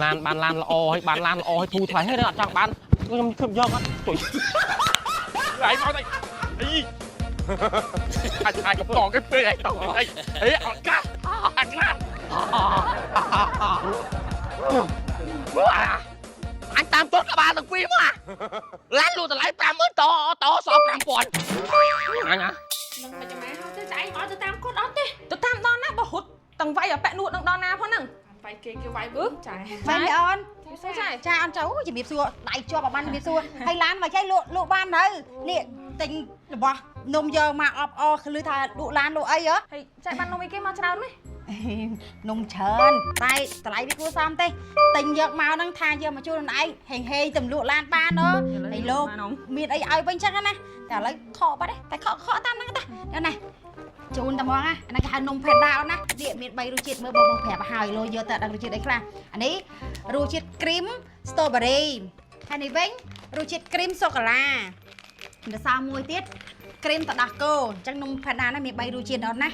ban lan là o hay ban lan là o hay thu thoái hết đấy ạ chẳng ban không không do bạn tuổi ấy mau đây ấy ai cũng còn cái phê này tổng đây ấy ở cát ăn lan anh tam tốt cả ba thằng quy mà lát luôn tao lấy tam mới to so tam còn anh à đừng mà cho mẹ thôi tới chạy ở tới tam cốt đó đi tôi tam đo nát bỏ hụt tầng vay ở bẹ nuột đằng đo na phó nằng vay kia kêu vay bước chạy vay ơn sao chạy cha ăn cháu chỉ biết xua đại cho bà ban biết xua hay lan mà chạy lộ ban đấy nè tình bỏ nôm giờ mà o lư thà lộ lan lộ ấy á hay chạy ban nông cái mà chào mấy nôm chơn tay lại biết cua xong tê tình giật màu đang thà giờ mà chưa này hèn hê tầm lộ lan ba nữa hay lô miền ấy ai bên chắc nè cả lấy kho ba đấy tại kho tan nè ta đây này chun tầm hoang á anh cái nôm phèn đào nè địa miền bay ruchit mơ bông phèn hài lôi giờ tại đang ruchit đấy là anh ấy ruchit cream strawberry hay này vĩnh ruchit cream sô cô la để sao mua tiết cream tạt đặc cô chẳng nôm phèn đào này miền bay ruchit đó nè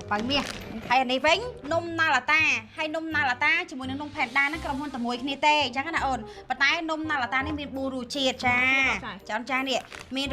phải miền hay này vĩnh nôm na là ta hay nôm na là ta chỉ muốn nôm phèn đào nó cầm hôn tầm mùi kia tê chẳng cái nào ổn và tái nôm na là ta nên miền bù ruchit cha chọn cha nè miền